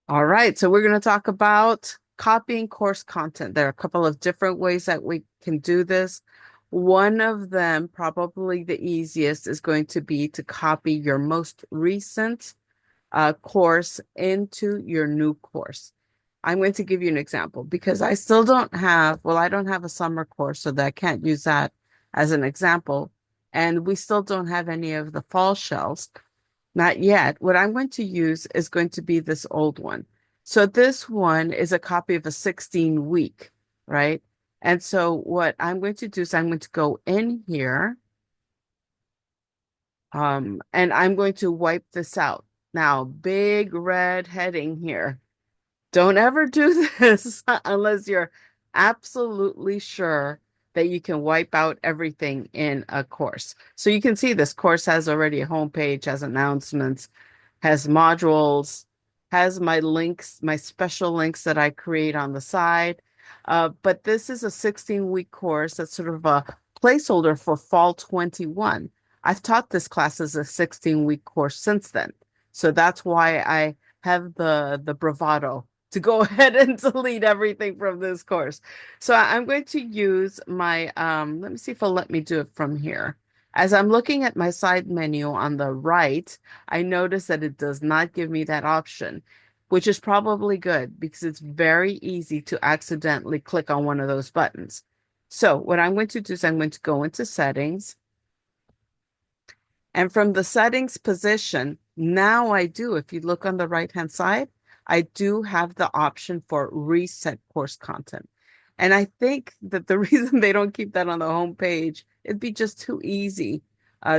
All right, so we're going to talk about copying course content. There are a couple of different ways that we can do this. One of them, probably the easiest, is going to be to copy your most recent course into your new course. I'm going to give you an example because I still don't have, well, I don't have a summer course, so that I can't use that as an example. And we still don't have any of the fall shells. Not yet. What I'm going to use is going to be this old one. So this one is a copy of a 16 week, right? And so what I'm going to do is I'm going to go in here, and I'm going to wipe this out. Now, big red heading here. Don't ever do this unless you're absolutely sure that you can wipe out everything in a course. So you can see this course has already a homepage, has announcements, has modules, has my links, my special links that I create on the side. But this is a 16-week course that's sort of a placeholder for fall 21. I've taught this class as a 16-week course since then. So that's why I have the bravado to go ahead and delete everything from this course. So I'm going to use my, let me see if it'll let me do it from here. As I'm looking at my side menu on the right, I notice that it does not give me that option, which is probably good because it's very easy to accidentally click on one of those buttons. So what I'm going to do is I'm going to go into settings, and from the settings position, now I do, if you look on the right-hand side, I do have the option for reset course content. And I think that the reason they don't keep that on the home page, it'd be just too easy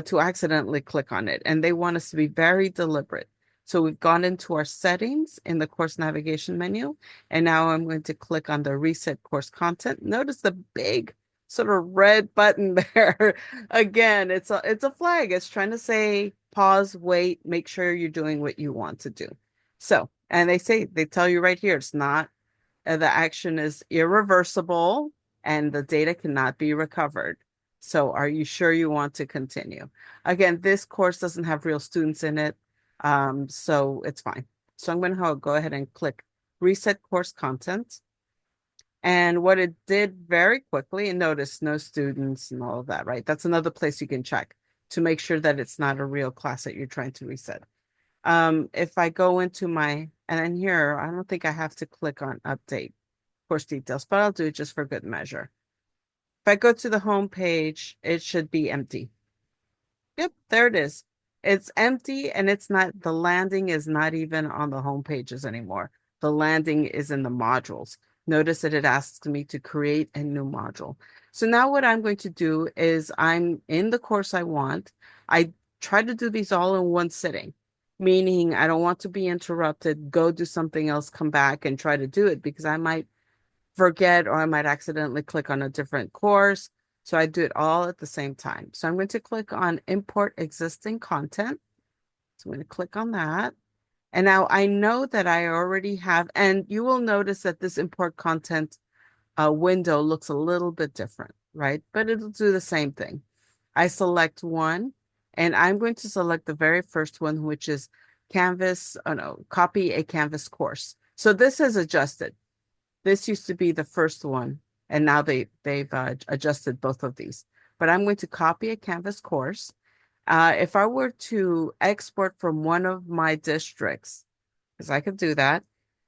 to accidentally click on it. And they want us to be very deliberate. So we've gone into our settings in the course navigation menu, and now I'm going to click on the reset course content. Notice the big sort of red button there. Again, it's a flag. It's trying to say pause, wait, make sure you're doing what you want to do. So, and they tell you right here, it's not the action is irreversible and the data cannot be recovered. So, are you sure you want to continue? Again, this course doesn't have real students in it, so it's fine. So, I'm going to go ahead and click reset course content. And what it did very quickly, and notice no students and all of that, right? That's another place you can check to make sure that it's not a real class that you're trying to reset. If I go into my, and then here, I don't think I have to click on update course details, but I'll do it just for good measure. If I go to the home page, it should be empty. Yep, there it is. It's empty and it's not, the landing is not even on the home pages anymore. The landing is in the modules. Notice that it asks me to create a new module. So now what I'm going to do is I'm in the course I want. I try to do these all in one sitting, meaning I don't want to be interrupted, go do something else, come back and try to do it because I might forget or I might accidentally click on a different course. So I do it all at the same time. So I'm going to click on import existing content. So I'm going to click on that. And now I know that I already have, and you will notice that this import content window looks a little bit different, right? But it'll do the same thing. I select one, and I'm going to select the very first one, which is Canvas, oh no, copy a Canvas course. So this is adjusted. This used to be the first one, and now they've adjusted both of these. But I'm going to copy a Canvas course. If I were to export from one of my districts, because I could do that,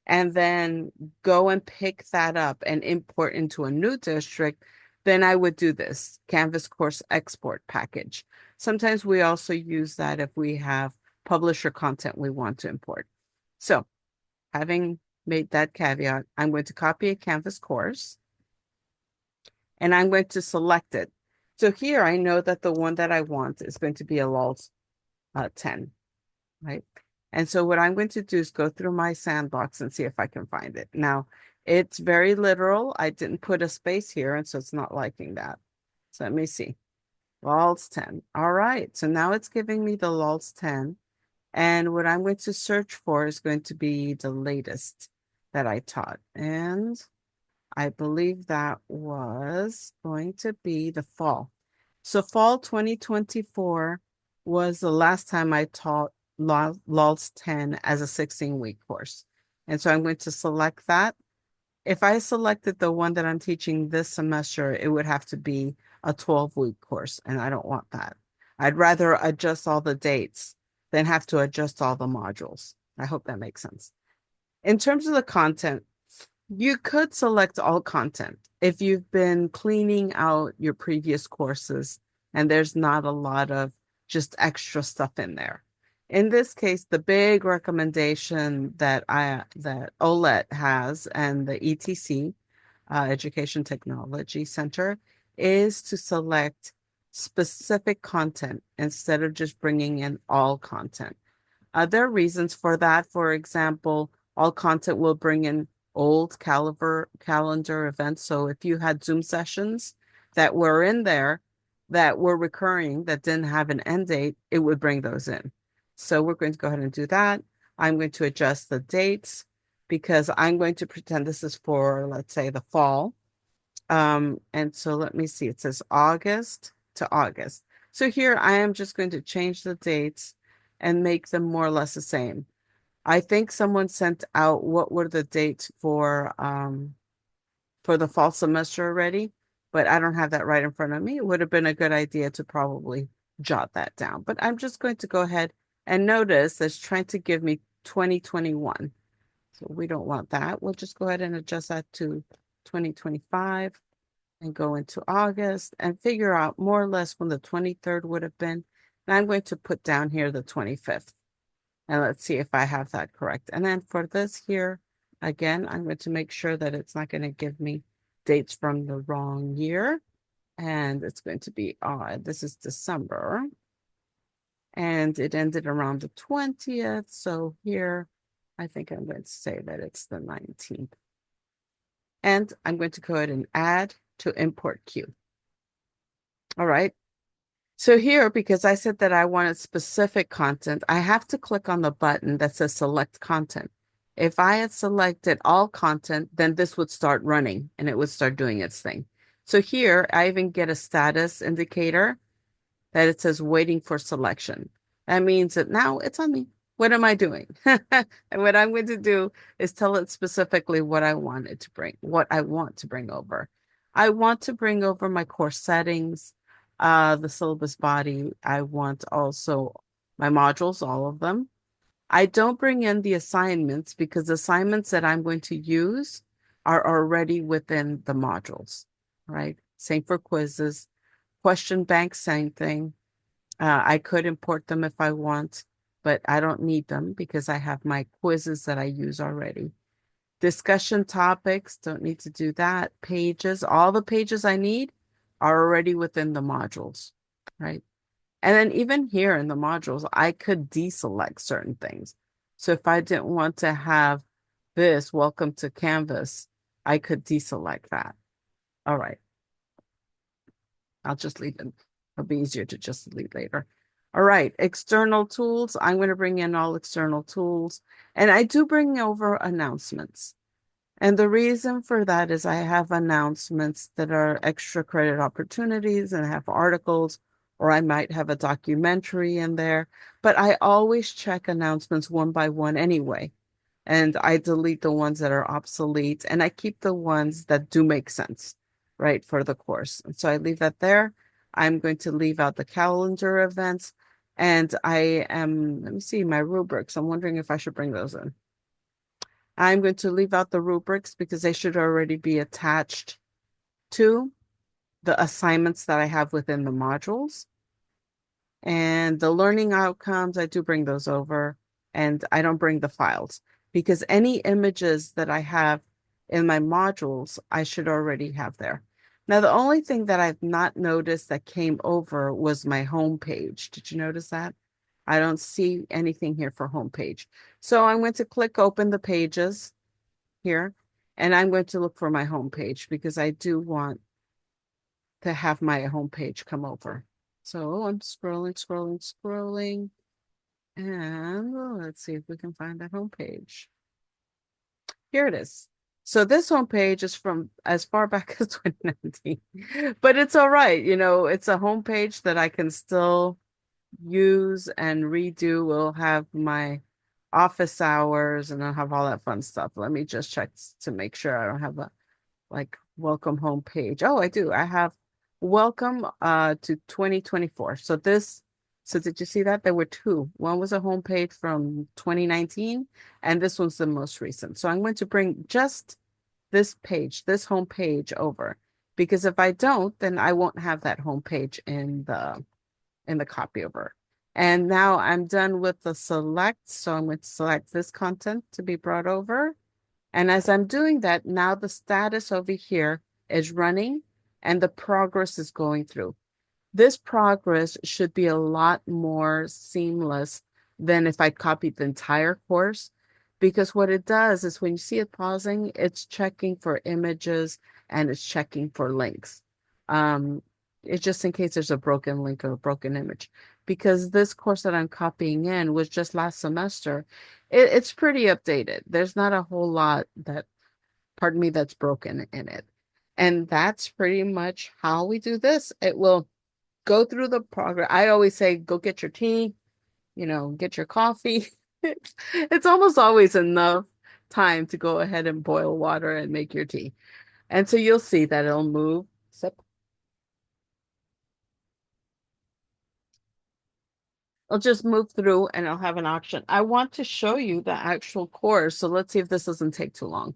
and then go and pick that up and import into a new district, then I would do this Canvas course export package. Sometimes we also use that if we have publisher content we want to import. So having made that caveat, I'm going to copy a Canvas course and I'm going to select it. So here I know that the one that I want is going to be a LOLS 10, right? And so what I'm going to do is go through my sandbox and see if I can find it. Now, it's very literal. I didn't put a space here, and so it's not liking that. So let me see. LOLS 10. All right. So now it's giving me the LOLS 10. And what I'm going to search for is going to be the latest that I taught. And I believe that was going to be the fall. So fall 2024 was the last time I taught LOLS 10 as a 16-week course. And so I'm going to select that. If I selected the one that I'm teaching this semester, it would have to be a 12-week course, and I don't want that. I'd rather adjust all the dates than have to adjust all the modules. I hope that makes sense. In terms of the content, you could select all content if you've been cleaning out your previous courses and there's not a lot of just extra stuff in there. In this case, the big recommendation that OLET has and the ETC, Education Technology Center, is to select specific content instead of just bringing in all content. There are reasons for that. For example, all content will bring in old calendar events. So if you had Zoom sessions that were in there that were recurring that didn't have an end date, it would bring those in. So we're going to go ahead and do that. I'm going to adjust the dates because I'm going to pretend this is for, let's say, the fall. And so let me see, it says August to August. So here I am just going to change the dates and make them more or less the same. I think someone sent out what were the dates for the fall semester already, but I don't have that right in front of me. It would have been a good idea to probably jot that down. But I'm just going to go ahead and notice it's trying to give me 2021. So we don't want that. We'll just go ahead and adjust that to 2025 and go into August and figure out more or less when the 23rd would have been. And I'm going to put down here the 25th. And let's see if I have that correct. And then for this here, again, I'm going to make sure that it's not going to give me dates from the wrong year. And it's going to be odd. This is December. And it ended around the 20th. So here, I think I'm going to say that it's the 19th. And I'm going to go ahead and add to import queue. All right. So here, because I said that I wanted specific content, I have to click on the button that says select content. If I had selected all content, then this would start running and it would start doing its thing. So here, I even get a status indicator that it says waiting for selection. That means that now it's on me. What am I doing? And what I'm going to do is tell it specifically what I want it to bring, what I want to bring over. I want to bring over my course settings, the syllabus body. I want also my modules, all of them. I don't bring in the assignments because the assignments that I'm going to use are already within the modules, right? Same for quizzes. Question bank, same thing. I could import them if I want, but I don't need them because I have my quizzes that I use already. Discussion topics, don't need to do that. Pages, all the pages I need are already within the modules, right? And then even here in the modules, I could deselect certain things. So if I didn't want to have this, welcome to Canvas, I could deselect that. All right. I'll just leave it. It'll be easier to just delete later. All right, external tools. I'm going to bring in all external tools. And I do bring over announcements. And the reason for that is I have announcements that are extra credit opportunities and I have articles, or I might have a documentary in there. But I always check announcements one by one anyway. And I delete the ones that are obsolete and I keep the ones that do make sense, right, for the course. And so I leave that there. I'm going to leave out the calendar events. And let me see, my rubrics. I'm wondering if I should bring those in. I'm going to leave out the rubrics because they should already be attached to the assignments that I have within the modules. And the learning outcomes, I do bring those over and I don't bring the files because any images that I have in my modules, I should already have there. Now, the only thing that I've not noticed that came over was my home page. Did you notice that? I don't see anything here for home page. So I'm going to click open the pages here, and I'm going to look for my home page because I do want to have my home page come over. So I'm scrolling, and let's see if we can find that home page. Here it is. So this homepage is from as far back as 2019, but it's all right. You know, it's a homepage that I can still use and redo. We'll have my office hours, and I'll have all that fun stuff. Let me just check to make sure I don't have a like welcome home page. Oh, I do. I have welcome to 2024. So did you see that? There were two. One was a home page from 2019, and this one's the most recent. So I'm going to bring just this page, this home page over, because if I don't, then I won't have that home page in the copy over. And now I'm done with the select. So I'm going to select this content to be brought over. And as I'm doing that, now the status over here is running and the progress is going through. This progress should be a lot more seamless than if I copied the entire course, because what it does is when you see it pausing, it's checking for images and it's checking for links. Um, it's just in case there's a broken link or a broken image. Because this course that I'm copying in was just last semester, it's pretty updated. There's not a whole lot that, pardon me, that's broken in it. And that's pretty much how we do this. It will go through the progress. I always say, go get your tea, get your coffee. It's almost always enough time to go ahead and boil water and make your tea. And so you'll see that it'll move. Sip. I'll just move through and I'll have an auction. I want to show you the actual course. So let's see if this doesn't take too long.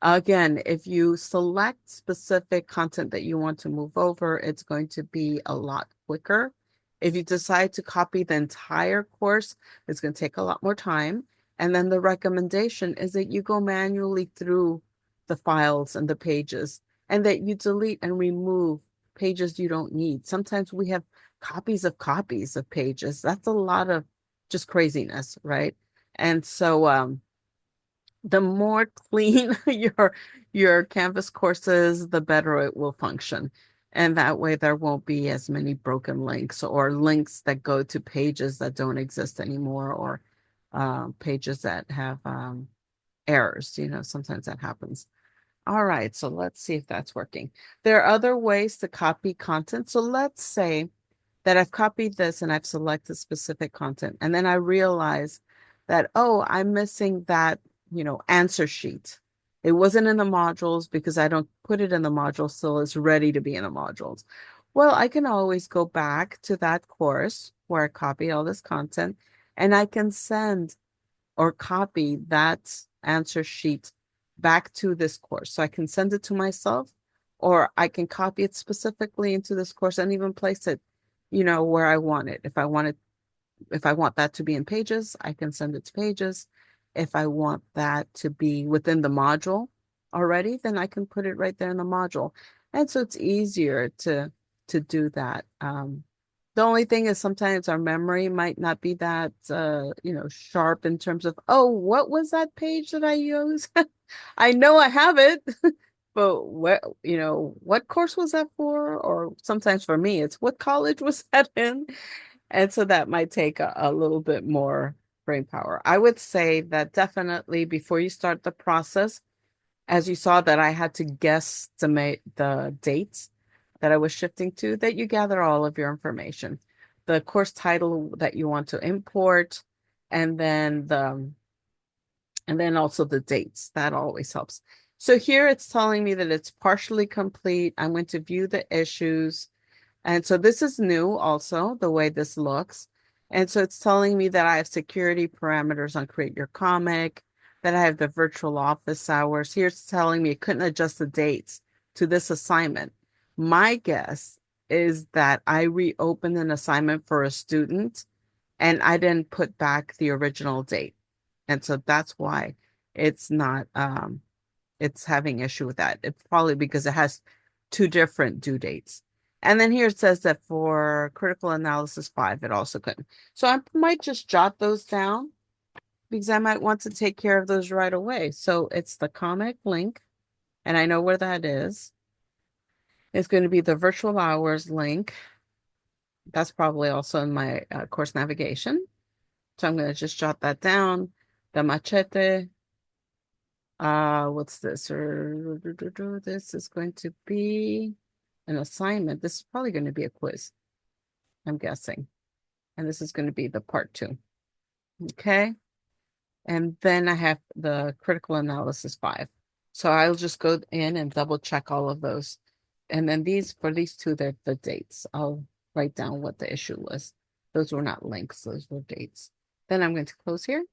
Again, if you select specific content that you want to move over, it's going to be a lot quicker. If you decide to copy the entire course, it's going to take a lot more time. And then the recommendation is that you go manually through the files and the pages and that you delete and remove pages you don't need. Sometimes we have copies of pages. That's a lot of just craziness, right? And so, the more clean your Canvas course is, the better it will function. And that way there won't be as many broken links or links that go to pages that don't exist anymore or pages that have errors. Sometimes that happens. All right, so let's see if that's working. There are other ways to copy content. So let's say that I've copied this and I've selected specific content. And then I realize that, oh, I'm missing that, answer sheet. It wasn't in the modules because I don't put it in the modules till it's ready to be in the modules. Well, I can always go back to that course where I copy all this content and I can send or copy that answer sheet back to this course. So I can send it to myself or I can copy it specifically into this course and even place it, where I want it. If I want that to be in Pages, I can send it to Pages. If I want that to be within the module already, then I can put it right there in the module. And so it's easier to do that. The only thing is sometimes our memory might not be that sharp in terms of, oh, what was that page that I used? I know I have it, but what course was that for? Or sometimes for me, it's what college was that in? And so that might take a little bit more brain power. I would say that definitely before you start the process, as you saw that I had to guesstimate the dates that I was shifting to, that you gather all of your information, the course title that you want to import, and then also the dates. That always helps. So here it's telling me that it's partially complete. I'm going to view the issues. And so this is new also, the way this looks. And so it's telling me that I have security parameters on Create Your Comic, that I have the virtual office hours. Here it's telling me it couldn't adjust the dates to this assignment. My guess is that I reopened an assignment for a student and I didn't put back the original date. And so that's why it's not it's having issue with that. It's probably because it has two different due dates. And then here it says that for critical analysis 5, it also couldn't. So I might just jot those down because I might want to take care of those right away. So it's the comic link, and I know where that is. It's going to be the virtual hours link. That's probably also in my course navigation. So I'm going to just jot that down. The machete. What's this? This is going to be an assignment. This is probably going to be a quiz, I'm guessing. And this is going to be the part 2. Okay. And then I have the critical analysis 5. So I'll just go in and double check all of those. And then for these two, they're the dates. I'll write down what the issue was. Those were not links, those were dates. Then I'm going to close here.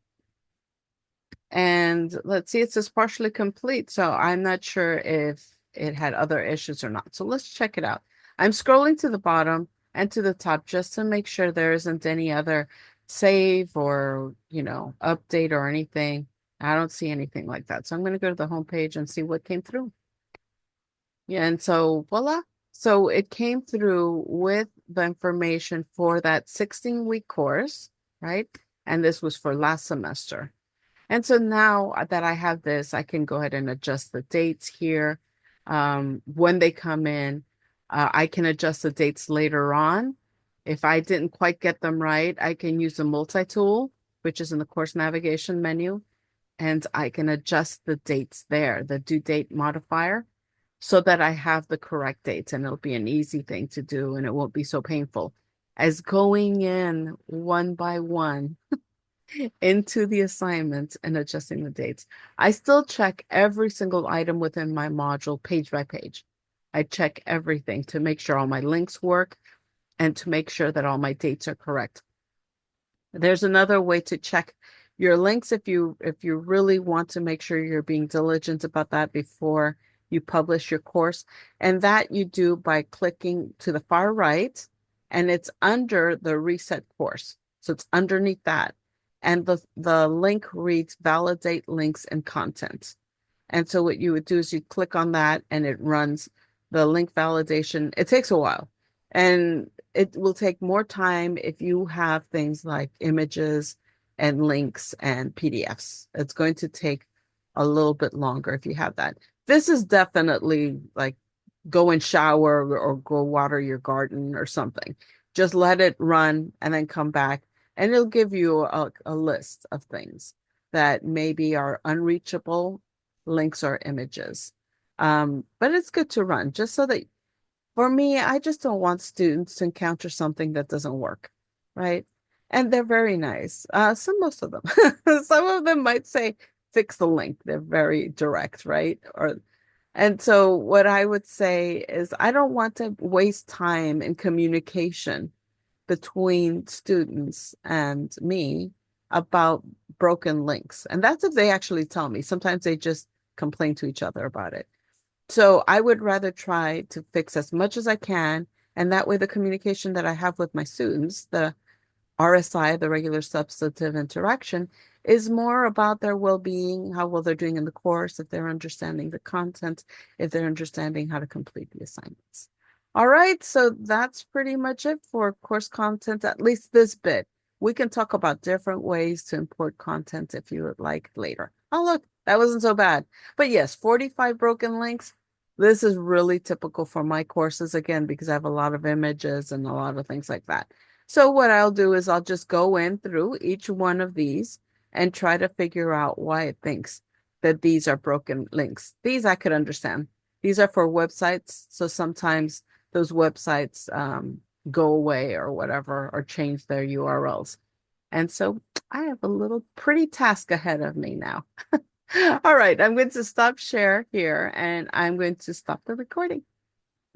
And let's see, it says partially complete. So I'm not sure if it had other issues or not. So let's check it out. I'm scrolling to the bottom and to the top just to make sure there isn't any other save or, update or anything. I don't see anything like that. So I'm going to go to the home page and see what came through. Yeah, and so voila. So it came through with the information for that 16-week course, right? And this was for last semester. And so now that I have this, I can go ahead and adjust the dates here. When they come in, I can adjust the dates later on. If I didn't quite get them right, I can use the multi-tool, which is in the course navigation menu, and I can adjust the dates there, the due date modifier, so that I have the correct dates, and it'll be an easy thing to do, and it won't be so painful as going in one by one into the assignment and adjusting the dates. I still check every single item within my module page by page. I check everything to make sure all my links work and to make sure that all my dates are correct. There's another way to check your links if you really want to make sure you're being diligent about that before you publish your course. And that you do by clicking to the far right, and it's under the reset course. So it's underneath that. And the link reads validate links and content. And so what you would do is you click on that and it runs the link validation. It takes a while and it will take more time if you have things like images and links and PDFs. It's going to take a little bit longer if you have that. This is definitely like go and shower or go water your garden or something. Just let it run and then come back, and it'll give you a list of things that maybe are unreachable links or images. But it's good to run just so that for me, I just don't want students to encounter something that doesn't work, right? And they're very nice. Most of them. Some of them might say, fix the link. They're very direct, right? And so what I would say is I don't want to waste time in communication between students and me about broken links. And that's if they actually tell me. Sometimes they just complain to each other about it. So I would rather try to fix as much as I can. And that way, the communication that I have with my students, the RSI, the regular substantive interaction, is more about their well-being, how well they're doing in the course, if they're understanding the content, if they're understanding how to complete the assignments. All right, so that's pretty much it for course content, at least this bit. We can talk about different ways to import content if you would like later. Oh, look, that wasn't so bad. But yes, 45 broken links. This is really typical for my courses, again, because I have a lot of images and a lot of things like that. So what I'll do is I'll just go in through each one of these and try to figure out why it thinks that these are broken links. These I could understand. These are for websites. So sometimes those websites go away or whatever, or change their URLs. And so I have a little pretty task ahead of me now. All right, I'm going to stop share here and I'm going to stop the recording.